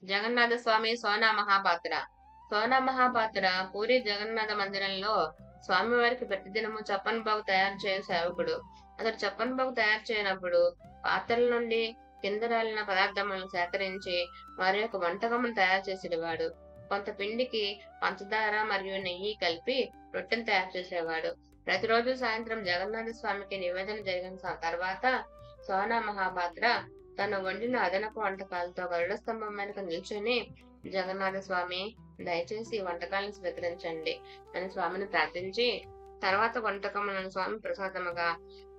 జగన్నాథ స్వామి సోనా మహాపాత్ర. సోనా మహాపాత్ర పూరి జగన్నాథ మందిరంలో స్వామివారికి ప్రతిదినము చప్పన్ బాగు తయారు చేయు సేవకుడు. అతడు చప్పన్ బాగు తయారు చేయనప్పుడు పాత్రల నుండి కింద రాలిన పదార్థములను సేకరించి వారి యొక్క వంటకమును తయారు చేసేవాడు. కొంత పిండికి పంచదార మరియు నెయ్యి కలిపి రొట్టెను తయారు చేసేవాడు. ప్రతిరోజు సాయంత్రం జగన్నాథ స్వామికి నివేదన జరిగిన తర్వాత సోనా మహాపాత్ర తను వండిన అదనపు వంటకాలతో గరుడ స్తంభం వెనుక నిల్చుని, జగన్నాథ స్వామి దయచేసి ఈ వంటకాలను స్వీకరించండి అని స్వామిని ప్రార్థించి తర్వాత వంటకములను స్వామి ప్రసాదముగా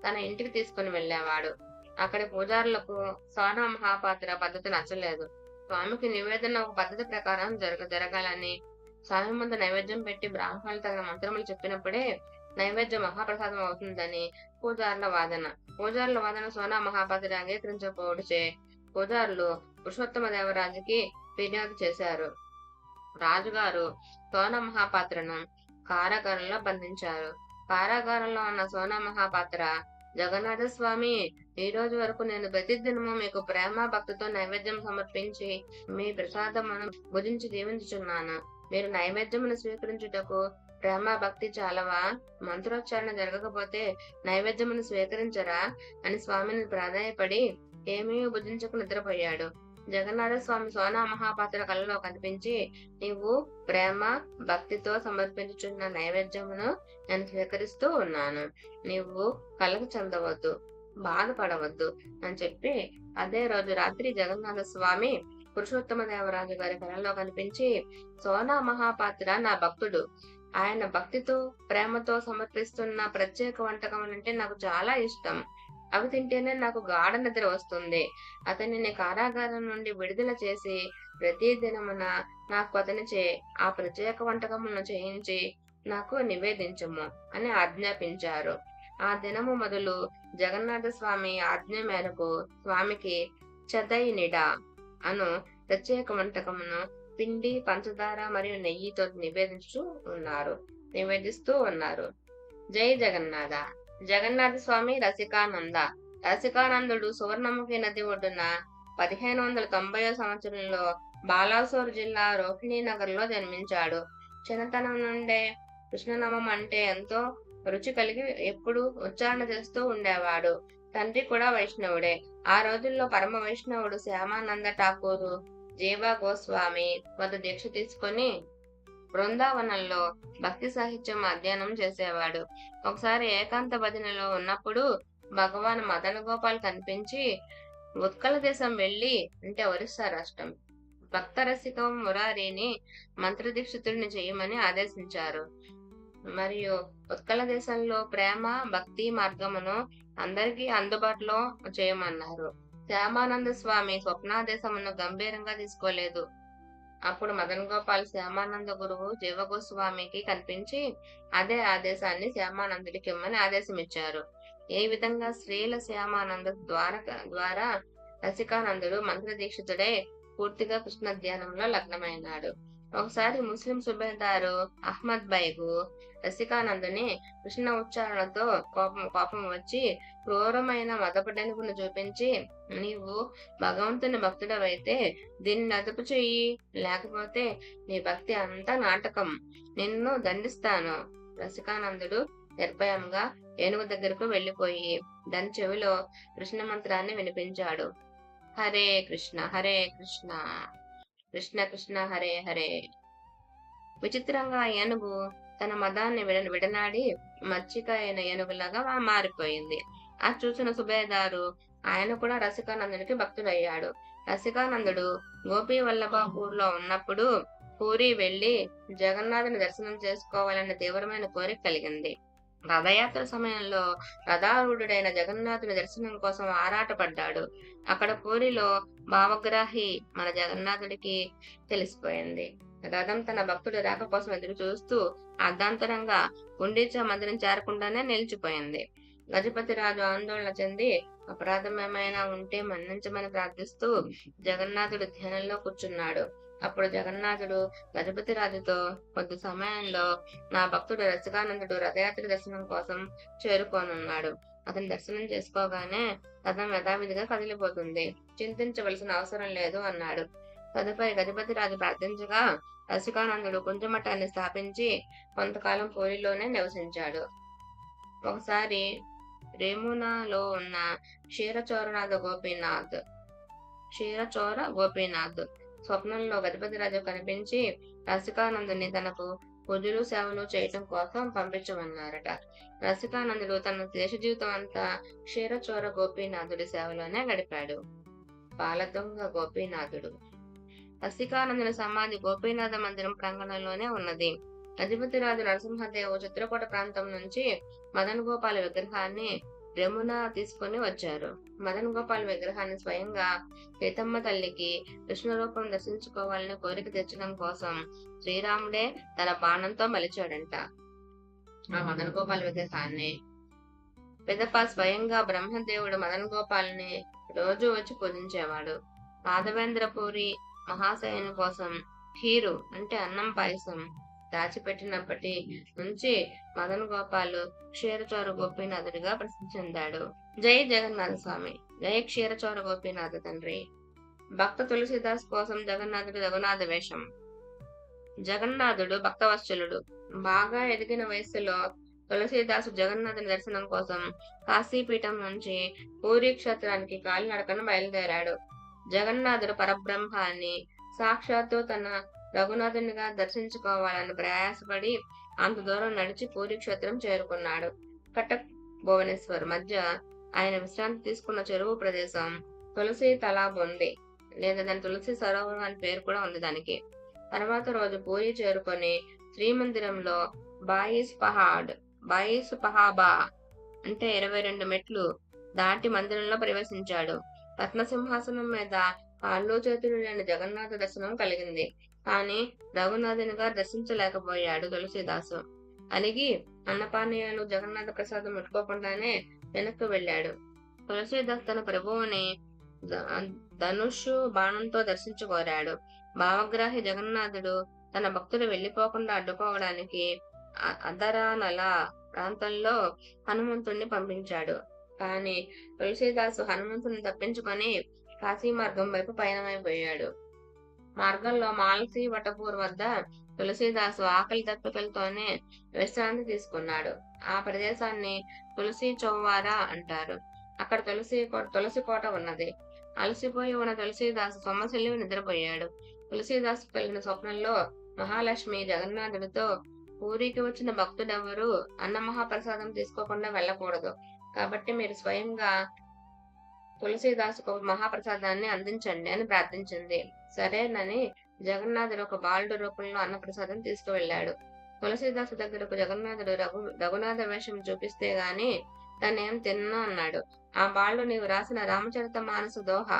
తన ఇంటికి తీసుకుని వెళ్ళేవాడు. అక్కడి పూజారులకు సోనా మహాపాత్ర పద్ధతి నచ్చలేదు. స్వామికి నివేదన ఒక పద్ధతి ప్రకారం జరగాలని స్వామి ముందు నైవేద్యం పెట్టి బ్రాహ్మణులు తగిన మంత్రములు చెప్పినప్పుడే నైవేద్యం మహాప్రసాదం అవుతుందని పూజారుల వాదన సోనా మహాపాత్ర అంగీకరించకపోవడిచే పూజారులు పురుషోత్తమ దేవరాజుకి ఫిర్యాదు చేశారు. రాజుగారు సోనా మహాపాత్రను కారాగారంలో బంధించారు. కారాగారంలో ఉన్న సోనా మహాపాత్ర, జగన్నాథ స్వామి, ఈ రోజు వరకు నేను ప్రతిదినము మీకు ప్రేమ భక్తితో నైవేద్యం సమర్పించి మీ ప్రసాదమును భుజించి దీవించుచున్నాను. మీరు నైవేద్యమును స్వీకరించుటకు ప్రేమ భక్తి చాలవా? మంత్రోచ్చారణ జరగకపోతే నైవేద్యమును స్వీకరించరా అని స్వామిని ప్రాధాయపడి ఏమీ భుజించకు నిద్రపోయాడు. జగన్నాథ స్వామి సోనా మహాపాత్ర కలలో కనిపించి, నీవు ప్రేమ భక్తితో సమర్పించుచున్న నైవేద్యమును నేను స్వీకరిస్తూ ఉన్నాను. నీవు కలకు చెందవద్దు, బాధపడవద్దు అని చెప్పి అదే రోజు రాత్రి జగన్నాథ స్వామి పురుషోత్తమ దేవరాజు గారి కలలో కనిపించి, సోనా మహాపాత్ర నా భక్తుడు. ఆయన భక్తితో ప్రేమతో సమర్పిస్తున్న ప్రత్యేక వంటకములంటే నాకు చాలా ఇష్టం. అవి తింటేనే నాకు గాఢ నిద్ర వస్తుంది. అతనిని కారాగారం నుండి విడుదల చేసి ప్రతి దినమున నాకు అతనిచే ఆ ప్రత్యేక వంటకములను చేయించి నాకు నివేదించుము అని ఆజ్ఞాపించారు. ఆ దినము మొదలు జగన్నాథ స్వామి ఆజ్ఞ మేరకు స్వామికి చదై నిడా అను ప్రత్యేక వంటకమును పిండి, పంచదార మరియు నెయ్యితో నివేదిస్తూ ఉన్నారు. జై జగన్నాథ. జగన్నాథ స్వామి రసికానంద. రసికానందుడు సువర్ణముఖి నది ఒడ్డున 1590 సంవత్సరంలో బాలాసోర్ జిల్లా రోహిణీ నగర్ లో జన్మించాడు. చిన్నతనం నుండే కృష్ణనామం అంటే ఎంతో రుచి కలిగి ఎప్పుడు ఉచ్చారణ చేస్తూ ఉండేవాడు. తండ్రి కూడా వైష్ణవుడే. ఆ రోజుల్లో పరమ వైష్ణవుడు శ్యామానంద ఠాకూరు జీవా గోస్వామి వద్ద దీక్ష తీసుకొని బృందావనంలో భక్తి సాహిత్యం అధ్యయనం చేసేవాడు. ఒకసారి ఏకాంత భజనలో ఉన్నప్పుడు భగవాన్ మదన గోపాల్ కనిపించి ఉత్కల దేశం వెళ్లి, అంటే ఒరిస్సా రాష్ట్రం, భక్త రసికం మురారిని మంత్రదీక్షితుడిని చేయమని ఆదేశించారు. మరియు ఉత్కల దేశంలో ప్రేమ భక్తి మార్గమును అందరికీ అందుబాటులో చేయమన్నారు. శ్యామానంద స్వామి స్వప్నాదేశమును గంభీరంగా తీసుకోలేదు. అప్పుడు మదన్ గోపాల్ శ్యామానంద గురువు జీవగోస్వామికి కనిపించి అదే ఆదేశాన్ని శ్యామానందుడికి ఇమ్మని ఆదేశం ఇచ్చారు. ఈ విధంగా శ్రీల శ్యామానంద ద్వారా రసికానందుడు మంత్రదీక్షితుడై పూర్తిగా కృష్ణ ధ్యానంలో లగ్నమైనాడు. ఒకసారి ముస్లిం సుబేదారు అహ్మద్ బైగు రసికానందుని కృష్ణ ఉచ్చారణతో కోపం వచ్చి క్రూరమైన మదపడనుకును చూపించి, నీవు భగవంతుని భక్తుడవైతే దీన్ని అదుపు చెయ్యి, లేకపోతే నీ భక్తి అంతా నాటకం, నిన్ను దండిస్తాను. రసికానందుడు నిర్భయంగా ఏనుగు దగ్గరకు వెళ్లిపోయి దాని చెవిలో కృష్ణ మంత్రాన్ని వినిపించాడు. హరే కృష్ణ హరే కృష్ణ, కృష్ణ కృష్ణ హరే హరే. విచిత్రంగా ఏనుగు తన మదాన్ని విడనాడి మచ్చిక అయిన ఏనుగులాగా మారిపోయింది. అది చూసిన సుబేదారు ఆయన కూడా రసికానందునికి భక్తుడయ్యాడు. రసికానందుడు గోపీ వల్లభాపూర్ లో ఉన్నప్పుడు పూరి వెళ్లి జగన్నాథుని దర్శనం చేసుకోవాలన్న తీవ్రమైన కోరిక కలిగింది. రథయాత్ర సమయంలో రథారూఢుడైన జగన్నాథుని దర్శనం కోసం ఆరాటపడ్డాడు. అక్కడ పూరిలో భావగ్రాహి మన జగన్నాథుడికి తెలిసిపోయింది. రథం తన భక్తుడి రాక కోసం ఎదురు చూస్తూ అర్ధాంతరంగా గుండీచా మందిరం చేరకుండానే నిలిచిపోయింది. గజపతి రాజు ఆందోళన చెంది అపరాధం ఏమైనా ఉంటే మన్నించమని ప్రార్థిస్తూ జగన్నాథుడు ధ్యానంలో కూర్చున్నాడు. అప్పుడు జగన్నాథుడు గజపతి రాజుతో, కొద్ది సమయంలో నా భక్తుడు రసికానందుడు రథయాత్ర దర్శనం కోసం చేరుకోనున్నాడు. అతని దర్శనం చేసుకోగానే రథం యథావిధిగా కదిలిపోతుంది. చింతించవలసిన అవసరం లేదు అన్నాడు. తదుపరి గజపతి రాజు ప్రార్థించగా రసికానందుడు కుంజమఠాన్ని స్థాపించి కొంతకాలం పూరిలోనే నివసించాడు. ఒకసారి రేమునాలో ఉన్న క్షీరచోర గోపీనాథ్ స్వప్నంలో గజపతి రాజు కనిపించి రసికానందుని తనకు పూజలు సేవలు చేయటం కోసం పంపించమన్నారట. రసికానందుడు తన దేశ జీవితం అంతా క్షీరచోర గోపీనాథుడి సేవలోనే గడిపాడు. పాలదొంగ గోపీనాథుడు. రసికానందుని సమాధి గోపీనాథ మందిరం ప్రాంగణంలోనే ఉన్నది. గజపతిరాజు నరసింహదేవు చిత్రకూట ప్రాంతం నుంచి మదన్ గోపాల విగ్రహాన్ని రెమున తీసుకుని వచ్చారు. మదన్ గోపాల్ విగ్రహాన్ని స్వయంగా సీతమ్మ తల్లికి కృష్ణ రూపం దర్శించుకోవాలని కోరిక తెచ్చడం కోసం శ్రీరాముడే తన బాణంతో మలిచాడంట ఆ మదన్ గోపాల్ విగ్రహాన్ని. పిదప స్వయంగా బ్రహ్మదేవుడు మదన్ గోపాల్ని రోజు వచ్చి పూజించేవాడు. మాధవేంద్రపురి మహాశయుని కోసం ఖీరు అంటే అన్నం పాయసం దాచిపెట్టినప్పటి నుంచి మదన్ గోపాల్ క్షీరచోర గోపీనాథుడిగా ప్రసిద్ధి చెందాడు. జై జగన్నాథ స్వామి. జై క్షీరచోర గోపీనాథ తండ్రి. భక్త తులసీదాస్ కోసం జగన్నాథుడు రఘునాథ వేషం. జగన్నాథుడు భక్తవత్సలుడు. బాగా ఎదిగిన వయస్సులో తులసీదాసు జగన్నాథుని దర్శనం కోసం కాశీపీఠం నుంచి పూరీ క్షేత్రానికి కాలినడకను బయలుదేరాడు. జగన్నాథుడు పరబ్రహ్మ అని సాక్షాత్తు తన రఘునాథునిగా దర్శించుకోవాలని ప్రయాసపడి అంత దూరం నడిచి పూరీ క్షేత్రం చేరుకున్నాడు. కటక్ భువనేశ్వర్ మధ్య ఆయన విశ్రాంతి తీసుకున్న చెరువు ప్రదేశం తులసి తలాబ్ ఉంది, లేదా దాని తులసి సరోవరం అని పేరు కూడా ఉంది దానికి. తర్వాత రోజు పూరి చేరుకొని శ్రీమందిరంలో బాయిస్ పహాబా అంటే 22 మెట్లు దాటి మందిరంలో ప్రవేశించాడు. రత్నసింహాసనం మీద కాళ్ళు చేతులు లేని జగన్నాథ దర్శనం కలిగింది. కానీ రఘునాథునిగా దర్శించలేకపోయాడు తులసీదాసు. అలిగి అన్నపానీయాలు జగన్నాథ ప్రసాదం ముట్టుకోకుండానే వెనక్కు వెళ్ళాడు. తులసీదాస్ తన ప్రభువుని ధనుషు బాణంతో దర్శించుకోరాడు. భావగ్రాహి జగన్నాథుడు తన భక్తులు వెళ్లిపోకుండా అడ్డుకోవడానికి అదరానల ప్రాంతంలో హనుమంతుణ్ణి పంపించాడు. కానీ తులసీదాసు హనుమంతుని తప్పించుకొని కాశీ మార్గం వైపు పయనమైపోయాడు. మార్గంలో మాలసి వటపూర్ వద్ద తులసీదాసు ఆకలి దప్పికలతోనే విశ్రాంతి తీసుకున్నాడు. ఆ ప్రదేశాన్ని తులసి చౌవారా అంటారు. అక్కడ తులసి కోట ఉన్నది. అలసిపోయి ఉన్న తులసీదాసు సొమ్మసిల్లి నిద్రపోయాడు. తులసీదాసు కలిగిన స్వప్నంలో మహాలక్ష్మి జగన్నాథుడితో పూరికి వచ్చిన భక్తుడెవరూ అన్న మహాప్రసాదం తీసుకోకుండా వెళ్ళకూడదు, కాబట్టి మీరు స్వయంగా తులసీదాసుకు మహాప్రసాదాన్ని అందించండి అని ప్రార్థించింది. సరేనని జగన్నాథుడు ఒక బాలుడు రూపంలో అన్నప్రసాదం తీసుకువెళ్లాడు. తులసీదాసు దగ్గరకు జగన్నాథుడు రఘునాథ వేషం చూపిస్తే గాని తనేం తిన్నా అన్నాడు. ఆ బాలుడు నీవు రాసిన రామచరిత మానస దోహ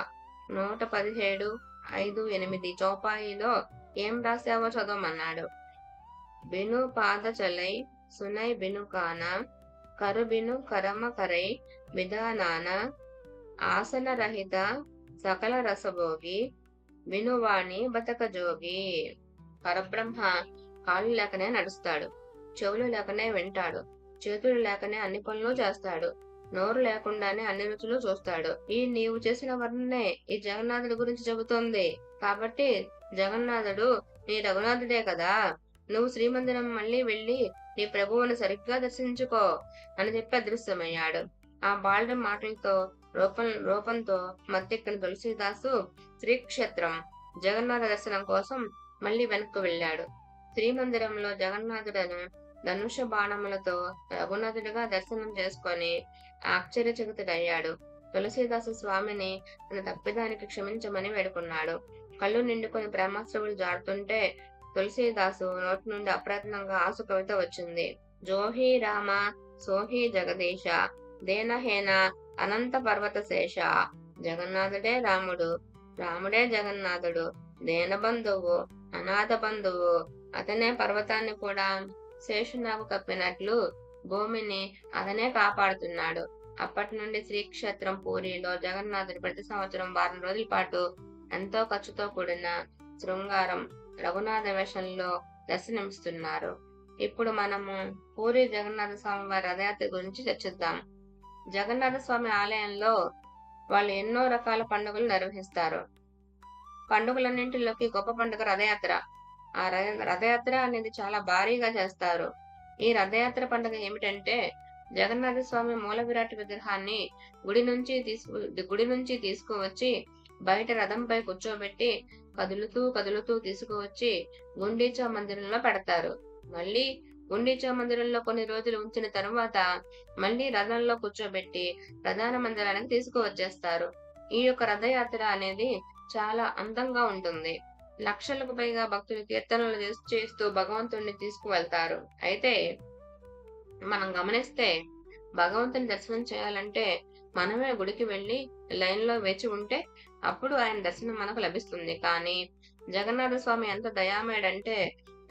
117:5-8 చౌపాయిలో ఏం రాశావో చదవమన్నాడు. బిను పాద చలై సునై బిను కాన కరు బిను కరమ కరై విధానాన ఆసన రహిత సకల రసభోగి వినువాణి బతక జోగి. పరబ్రహ్మ కాళ్ళు లేకనే నడుస్తాడు, చెవులు లేకనే వింటాడు, చేతులు లేకనే అన్ని పనులు చేస్తాడు, నోరు లేకుండానే అన్ని రుచులు చూస్తాడు. ఈ నీవు చేసిన వర్ణనే ఈ జగన్నాథుడి గురించి చెబుతోంది. కాబట్టి జగన్నాథుడు నీ రఘునాథుడే కదా, నువ్వు శ్రీమందిరం మళ్ళీ వెళ్లి నీ ప్రభువును సరిగ్గా దర్శించుకో అని చెప్పి అదృశ్యమయ్యాడు. ఆ బాలుడి మాటలతో రూపంతో మత్తెక్కిన తులసీదాసు శ్రీక్షేత్రం జగన్నాథ దర్శనం కోసం మళ్లీ వెనక్కు వెళ్ళాడు. శ్రీమందిరంలో జగన్నాథుడను ధనుష బాణములతో రఘునాథుడిగా దర్శనం చేసుకొని ఆశ్చర్యచకితుడయ్యాడు. తులసీదాసు స్వామిని తన తప్పిదానికి క్షమించమని వేడుకున్నాడు. కళ్ళు నిండుకొని ప్రేమాశ్రవులు జారుతుంటే తులసీదాసు నోటి నుండి అప్రయత్నంగా ఆసు కవిత వచ్చింది. జోహి రామ సోహి జగదీశ దేనహేన అనంత పర్వత శేష. జగన్నాథుడే రాముడు, రాముడే జగన్నాథుడు, దేన బంధువు, అనాథ బంధువు, అతనే పర్వతాన్ని కూడా శేషునాగు కప్పినట్లు భూమిని అతనే కాపాడుతున్నాడు. అప్పటి నుండి శ్రీక్షేత్రం పూరిలో జగన్నాథుడు ప్రతి సంవత్సరం వారం రోజుల పాటు ఎంతో ఖర్చుతో కూడిన శృంగారం రఘునాథ వేషంలో దర్శనమిస్తున్నారు. ఇప్పుడు మనము పూరి జగన్నాథ స్వామి వారి రథయాత్ర గురించి చర్చిద్దాం. జగన్నాథ స్వామి ఆలయంలో వాళ్ళు ఎన్నో రకాల పండుగలు నిర్వహిస్తారు. పండుగలన్నింటిలోకి గొప్ప పండుగ రథయాత్ర. రథయాత్ర అనేది చాలా భారీగా చేస్తారు. ఈ రథయాత్ర పండుగ ఏమిటంటే, జగన్నాథ స్వామి మూల విరాట్ విగ్రహాన్ని గుడి నుంచి తీసుకువచ్చి బయట రథంపై కూర్చోబెట్టి కదులుతూ కదులుతూ తీసుకువచ్చి గుండీచా మందిరంలో పెడతారు. మళ్ళీ గుండీచా మందిరంలో కొన్ని రోజులు ఉంచిన తరువాత మళ్ళీ రథంలో కూర్చోబెట్టి ప్రధాన మందిరానికి తీసుకువచ్చేస్తారు. ఈ యొక్క రథయాత్ర అనేది చాలా అందంగా ఉంటుంది. లక్షలకు పైగా భక్తులు కీర్తనలు చేస్తూ భగవంతుడిని తీసుకువెళ్తారు. అయితే మనం గమనిస్తే భగవంతుని దర్శనం చేయాలంటే మనమే గుడికి వెళ్లి లైన్ లో వేచి ఉంటే అప్పుడు ఆయన దర్శనం మనకు లభిస్తుంది. కానీ జగన్నాథ స్వామి ఎంత దయామయుడంటే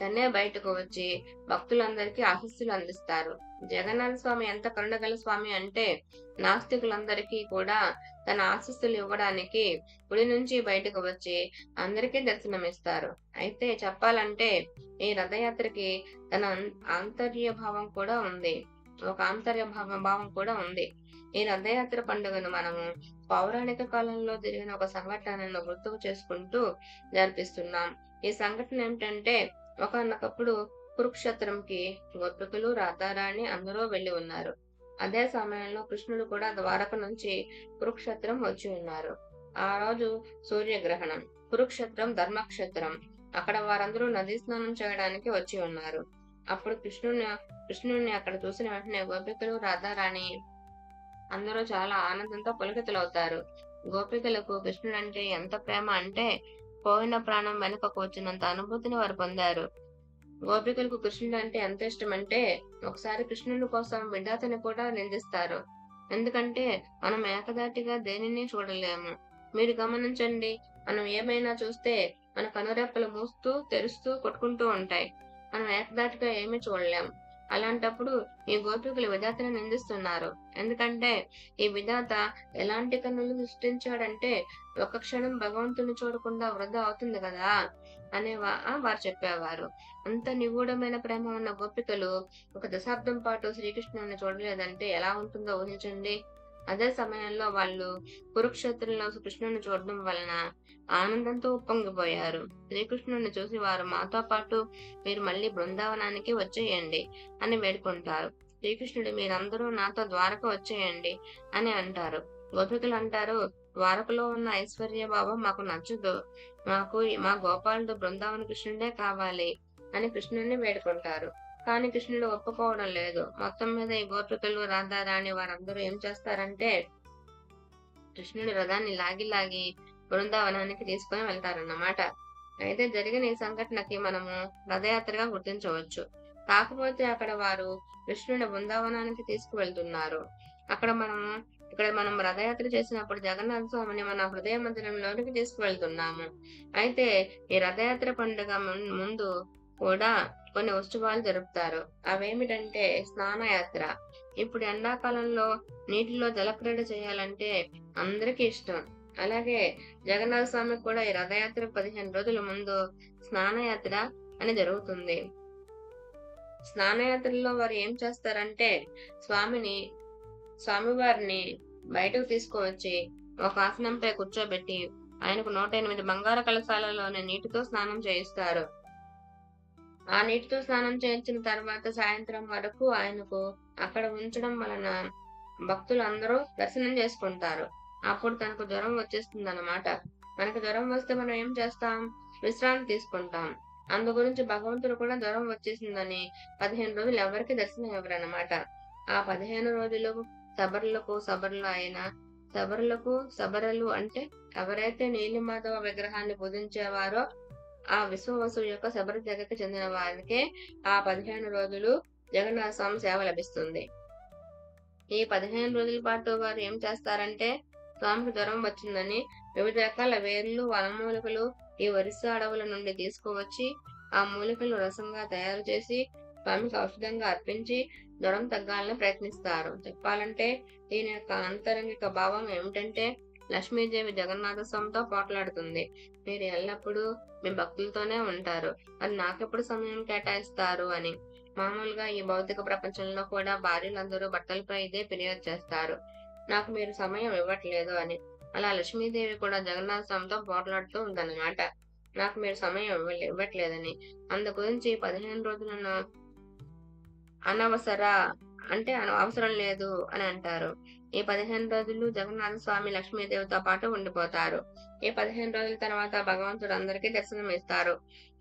తనే బయటకు వచ్చి భక్తులందరికీ ఆశీస్సులు అందిస్తారు. జగన్నాథ స్వామి ఎంత కరుణగల స్వామి అంటే నాస్తికులందరికీ కూడా తన ఆశీస్సులు ఇవ్వడానికి గుడి నుంచి బయటకు వచ్చి అందరికీ దర్శనమిస్తారు. అయితే చెప్పాలంటే ఈ రథయాత్రకి తన ఆంతర్య భావం కూడా ఉంది. ఒక భావం కూడా ఉంది. ఈ రథయాత్ర పండుగను మనము పౌరాణిక కాలంలో జరిగిన ఒక సంఘటనను గుర్తుకు చేసుకుంటూ జరిపిస్తున్నాం. ఈ సంఘటన ఏమిటంటే, ఒకనొకప్పుడు కురుక్షేత్రంకి గోపికలు, రాధారాణి అందరూ వెళ్లి ఉన్నారు. అదే సమయంలో కృష్ణుడు కూడా ద్వారక నుంచి కురుక్షేత్రం వచ్చి ఉన్నారు. ఆ రోజు సూర్యగ్రహణం. కురుక్షేత్రం ధర్మక్షేత్రం. అక్కడ వారందరూ నదీ స్నానం చేయడానికి వచ్చి ఉన్నారు. అప్పుడు కృష్ణుడిని అక్కడ చూసిన వెంటనే గోపికలు, రాధారాణి అందరూ చాలా ఆనందంతో పులకితులవుతారు. గోపికలకు కృష్ణుడు అంటే ఎంత ప్రేమ అంటే పోయిన ప్రాణం వెనుకకు వచ్చినంత అనుభూతిని వారు పొందారు. గోపికలకు కృష్ణుడు అంటే ఎంత ఇష్టం అంటే ఒకసారి కృష్ణుడి కోసం విధాతని కూడా నిందిస్తారు. ఎందుకంటే మనం ఏకదాటిగా దేనిని చూడలేము. మీరు గమనించండి, మనం ఏమైనా చూస్తే మన కనురెప్పలు మూస్తూ తెరుస్తూ కొట్టుకుంటూ ఉంటాయి. మనం ఏకదాటిగా ఏమీ చూడలేము. అలాంటప్పుడు ఈ గోపికలు విధాతని నిందిస్తున్నారు. ఎందుకంటే ఈ విధాత ఎలాంటి కన్నులు సృష్టించాడంటే ఒక క్షణం భగవంతుని చూడకుండా వృధా అవుతుంది కదా అనే వారు చెప్పేవారు. అంత నిగూఢమైన ప్రేమ ఉన్న గోపికలు ఒక దశాబ్దం పాటు శ్రీకృష్ణుని చూడలేదంటే ఎలా ఉంటుందో ఊహించండి. అదే సమయంలో వాళ్ళు కురుక్షేత్రంలో కృష్ణుని చూడడం వలన ఆనందంతో ఉప్పొంగిపోయారు. శ్రీకృష్ణుని చూసి వారు మాతో పాటు మీరు మళ్ళీ బృందావనానికి వచ్చేయండి అని వేడుకుంటారు. శ్రీకృష్ణుడు మీరందరూ నాతో ద్వారక వచ్చేయండి అని అంటారు. గోపికలు అంటారు, ద్వారకలో ఉన్న ఐశ్వర్య భావం మాకు నచ్చదు, మా గోపాలుడు బృందావన కృష్ణుడే కావాలి అని కృష్ణుడిని వేడుకుంటారు. కానీ కృష్ణుడు ఒప్పుకోవడం లేదు. మొత్తం మీద ఈ గోపికలు, రాధారాణి వారందరూ ఏం చేస్తారంటే కృష్ణుడి రథాన్ని లాగి బృందావనానికి తీసుకుని వెళ్తారన్నమాట. అయితే జరిగిన ఈ సంఘటనకి మనము రథయాత్రగా గుర్తించవచ్చు. కాకపోతే అక్కడ వారు కృష్ణుడి బృందావనానికి తీసుకువెళ్తున్నారు. ఇక్కడ మనం రథయాత్ర చేసినప్పుడు జగన్నాథ స్వామిని మన హృదయ మందిరంలోనికి తీసుకువెళ్తున్నాము. అయితే ఈ రథయాత్ర పండుగ ముందు కూడా కొన్ని ఉత్సవాలు జరుపుతారు. అవేమిటంటే స్నానయాత్ర. ఇప్పుడు ఎండాకాలంలో నీటిలో జలక్రీడ చేయాలంటే అందరికీ ఇష్టం. అలాగే జగన్నాథ స్వామికి కూడా ఈ రథయాత్ర 15 రోజుల ముందు స్నానయాత్ర అని జరుగుతుంది. స్నానయాత్రలో వారు ఏం చేస్తారంటే స్వామివారిని బయటకు తీసుకువచ్చి ఒక ఆసనంపై కూర్చోబెట్టి ఆయనకు 108 బంగారు కలశాలలోని నీటితో స్నానం చేయిస్తారు. ఆ నీటితో స్నానం చేయించిన తర్వాత సాయంత్రం వరకు ఆయనకు అక్కడ ఉంచడం వలన భక్తులు అందరూ దర్శనం చేసుకుంటారు. అప్పుడు తనకు జ్వరం వచ్చేస్తుంది అన్నమాట. మనకు జ్వరం వస్తే మనం ఏం చేస్తాం? విశ్రాంతి తీసుకుంటాం. అందు గురించి భగవంతుడు కూడా జ్వరం వచ్చేసిందని 15 రోజులు ఎవరికి దర్శనం ఇవ్వరన్నమాట. ఆ 15 రోజులు సబరలు అంటే ఎవరైతే నీలిమాధవ విగ్రహాన్ని పూజించేవారో ఆ విశ్వవసు యొక్క శబర జగకి చెందిన వారికే ఆ 15 రోజులు జగన్నాథ స్వామి సేవ లభిస్తుంది. ఈ 15 రోజుల పాటు వారు ఏం చేస్తారంటే స్వామికి జ్వరం వచ్చిందని వివిధ రకాల వేర్లు, వనమూలికలు ఈ ఒరిస్సా అడవుల నుండి తీసుకువచ్చి ఆ మూలికలు రసంగా తయారు చేసి స్వామికి ఔషధంగా అర్పించి జ్వరం తగ్గాలని ప్రయత్నిస్తారు. చెప్పాలంటే దీని యొక్క అంతరంగిక భావం ఏమిటంటే లక్ష్మీదేవి జగన్నాథ స్వామితో పోట్లాడుతుంది. మీరు ఎల్లప్పుడూ మీ భక్తులతోనే ఉంటారు, మరి నాకెప్పుడు సమయం కేటాయిస్తారు అని. మామూలుగా ఈ భౌతిక ప్రపంచంలో కూడా భార్యలందరూ భర్తలపై ఇదే ఫిర్యాదు చేస్తారు, నాకు మీరు సమయం ఇవ్వట్లేదు అని. అలా లక్ష్మీదేవి కూడా జగన్నాథ స్వామితో పోట్లాడుతూ ఉందన్నమాట. నాకు మీరు సమయం ఇవ్వట్లేదని. అందు గురించి 15 రోజులను అనవసర అంటే అవసరం లేదు అని అంటారు. ఈ 15 రోజులు జగన్నాథ స్వామి లక్ష్మీదేవితో పాటు ఉండిపోతారు. ఈ 15 రోజుల తర్వాత భగవంతుడు అందరికీ దర్శనం ఇస్తారు.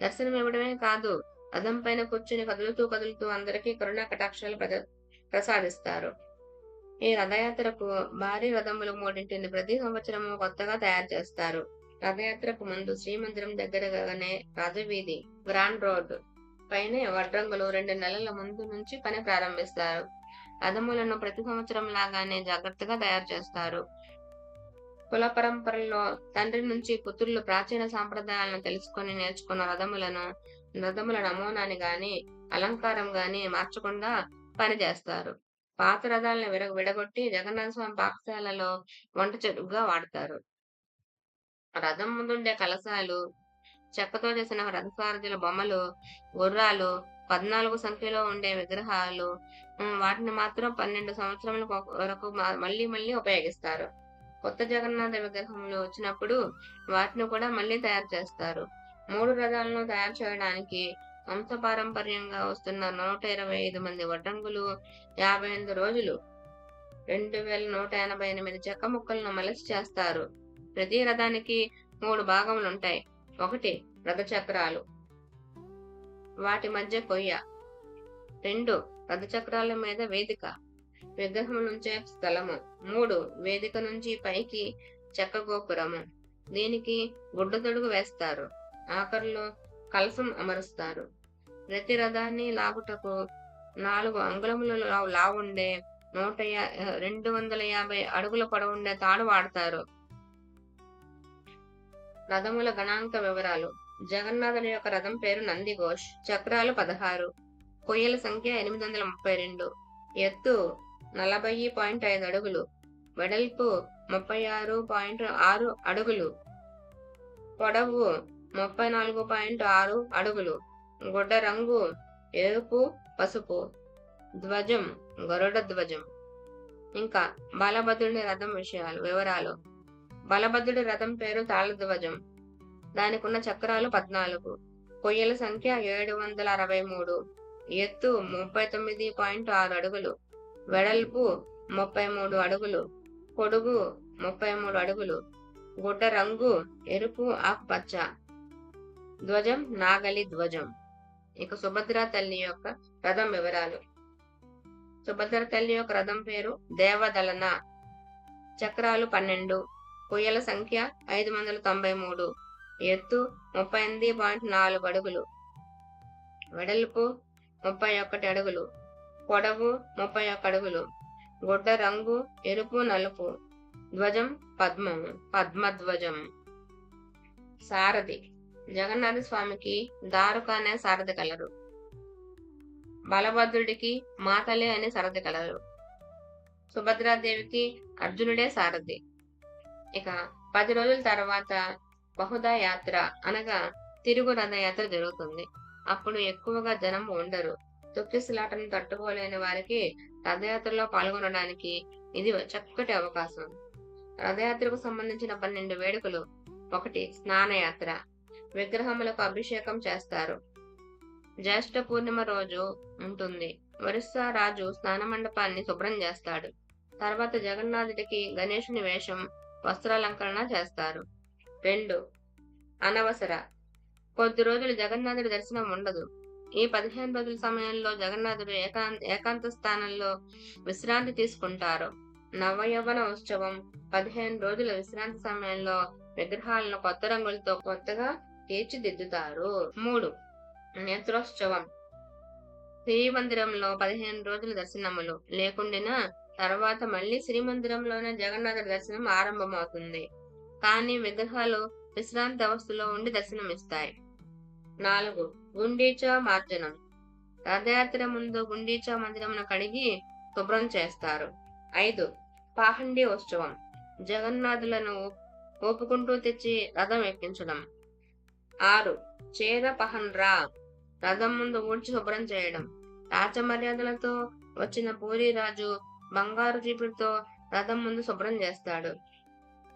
దర్శనం ఇవ్వడమే కాదు, రథం పైన కూర్చుని కదులుతూ కదులుతూ అందరికీ కరుణా కటాక్షాలు ప్రసాదిస్తారు. ఈ రథయాత్రకు భారీ రథములు 3 ప్రతి సంవత్సరము కొత్తగా తయారు చేస్తారు. రథయాత్రకు ముందు శ్రీమందిరం దగ్గరగానే రాజవీధి గ్రాండ్ రోడ్ పైనే వడ్రంగులు 2 నెలల ముందు నుంచి పని ప్రారంభిస్తారు. రథములను ప్రతి సంవత్సరం లాగానే జాగ్రత్తగా తయారు చేస్తారు. కుల పరంపరలో తండ్రి నుంచి పుత్రులు ప్రాచీన సాంప్రదాయాలను తెలుసుకొని నేర్చుకున్న రథముల నమూనాని గాని అలంకారం గాని మార్చకుండా పనిచేస్తారు. పాత రథాలను విడగొట్టి జగన్నాథ స్వామి పాకశాలలో వంట చెరువుగా వాడతారు. రథం ముందుండే కలశాలు, చెక్కతో చేసిన రథసారథుల బొమ్మలు, గుర్రాలు, 14 సంఖ్యలో ఉండే విగ్రహాలు, వాటిని మాత్రం 12 సంవత్సరముల వరకు మళ్ళీ ఉపయోగిస్తారు. కొత్త జగన్నాథ విగ్రహములు వచ్చినప్పుడు వాటిని కూడా మళ్ళీ తయారు చేస్తారు. 3 రథాలను తయారు చేయడానికి వంశపారంపర్యంగా వస్తున్న 125 మంది వడ్రంగులు 58 రోజులు 2188 చెక్క ముక్కలను మలిచి చేస్తారు. ప్రతి రథానికి 3 భాగములుంటాయి. 1 రథ చక్రాలు, వాటి మధ్య కొయ్య. 2 రథ చక్రాల మీద వేదిక, విగ్రహం నుంచే స్థలము. 3 వేదిక నుంచి పైకి చెక్క గోపురము, దీనికి గుడ్డ తొడుగు వేస్తారు. ఆఖరిలో కలసం అమరుస్తారు. ప్రతి రథాన్ని లాగుటకు 4 అంగుళముల లావుండే 250 అడుగుల పొడవుండే తాడు వాడతారు. రథముల గణాంక వివరాలు. జగన్నాథుని యొక్క రథం పేరు నందిఘోష్. చక్రాలు 16, కొయ్యల సంఖ్య 832, ఎత్తు 40.5 అడుగులు, వెడల్పు 36.6 అడుగులు, పొడవు 34.6 అడుగులు. గుడ్డ రంగు ఎరుపు పసుపు. ధ్వజం గరుడ ధ్వజం. ఇంకా బలభద్రుడి రథం వివరాలు. బలభద్రుడి రథం పేరు తాళధ్వజం. దానికున్న చక్రాలు 14, కొయ్యల సంఖ్య 763, ఎత్తు 39.6 అడుగులు, వెడల్పు 33 అడుగులు, పొడుగు 33 అడుగులు. గుడ్డ రంగు ఎరుపు ఆకుపచ్చ. ధ్వజం నాగలి ధ్వజం. ఇక సుభద్ర తల్లి యొక్క రథం వివరాలు. సుభద్ర తల్లి యొక్క రథం పేరు దేవదలన. చక్రాలు 12, కొయ్యల సంఖ్య 593, ఎత్తు 38.4 అడుగులు, వెడల్పు 31 అడుగులు, పొడవు 31 అడుగులు. గుడ్డ రంగు ఎరుపు నలుపు. ధ్వజం పద్మధ్వజం. సారథి. జగన్నాథ స్వామికి దారుక అనే సారథి కలరు. బలభద్రుడికి మాతలే అనే సారథి కలరు. సుభద్రాదేవికి అర్జునుడే సారథి. ఇక 10 రోజుల తర్వాత బహుదా యాత్ర అనగా తిరుగు రథయాత్ర జరుగుతుంది. అప్పుడు ఎక్కువగా జనం ఉండరు. తొక్కిసలాటను తట్టుకోలేని వారికి రథయాత్రలో పాల్గొనడానికి ఇది చక్కటి అవకాశం. రథయాత్రకు సంబంధించిన 12 వేడుకలు. 1 స్నానయాత్ర. విగ్రహములకు అభిషేకం చేస్తారు. జ్యేష్ఠ పూర్ణిమ రోజు ఉంటుంది. ఒరిస్సా రాజు స్నాన మండపాన్ని శుభ్రం చేస్తాడు. తర్వాత జగన్నాథుడికి గణేశుని వేషం, వస్త్రాలంకరణ చేస్తారు. 2 అనవసర. కొద్ది రోజులు జగన్నాథుడి దర్శనం ఉండదు. ఈ 15 రోజుల సమయంలో జగన్నాథుడు ఏకాంత స్థానంలో విశ్రాంతి తీసుకుంటారు. నవయవన ఉత్సవం. 15 రోజుల విశ్రాంతి సమయంలో విగ్రహాలను కొత్త రంగులతో కొత్తగా తీర్చిదిద్దుతారు. 3 నేత్రోత్సవం. శ్రీమందిరంలో 15 రోజుల దర్శనములు లేకుండినా తర్వాత మళ్ళీ శ్రీమందిరంలోనే జగన్నాథుడి దర్శనం ఆరంభమవుతుంది. కానీ విగ్రహాలు విశ్రాంతి అవస్థలో ఉండి దర్శనమిస్తాయి. 4 గుండీచా మార్జనం. రథయాత్ర ముందు గుండీచా మందిరమును కడిగి శుభ్రం చేస్తారు. 5 పాహండి ఉత్సవం. జగన్నాథులను ఊపుకుంటూ తెచ్చి రథం ఎక్కించడం. 6 చేద పహన్రా. రథం ముందు ఊడ్చి శుభ్రం చేయడం. రాజమర్యాదలతో వచ్చిన పూరి రాజు బంగారు చీపురుతో రథం ముందు శుభ్రం చేస్తాడు.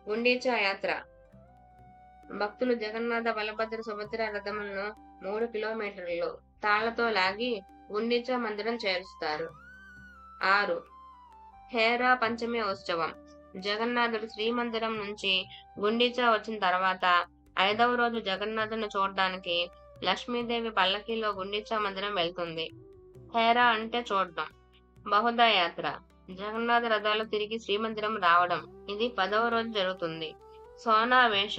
గుండీచా యాత్ర. భక్తులు జగన్నాథ, బలభద్ర, సుభద్ర రథములను 3 కిలోమీటర్లు తాళ్లతో లాగి గుండీచా మందిరం చేరుస్తారు. 6. హేరా పంచమి ఉత్సవం. జగన్నాథుడు శ్రీమందిరం నుంచి గుండీచా వచ్చిన తర్వాత 5వ రోజు జగన్నాథుని చూడడానికి లక్ష్మీదేవి పల్లకీలో గుండీచా మందిరం వెళ్తుంది. హేరా అంటే చూడడం. బహుదా యాత్ర. జగన్నాథ రథాలు తిరిగి శ్రీమందిరం రావడం. ఇది 10వ రోజు జరుగుతుంది. సోనా వేష.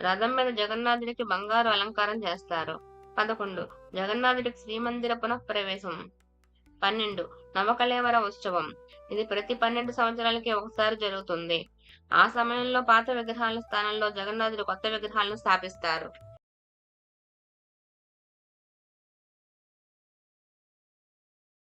రథం మీద జగన్నాథుడికి బంగారు అలంకారం చేస్తారు. 11. జగన్నాథుడికి శ్రీమందిర పునఃప్రవేశం. 12. నవకళేవర ఉత్సవం. ఇది ప్రతి 12 సంవత్సరాలకి ఒకసారి జరుగుతుంది. ఆ సమయంలో పాత విగ్రహాల స్థానంలో జగన్నాథుడి కొత్త విగ్రహాలను స్థాపిస్తారు.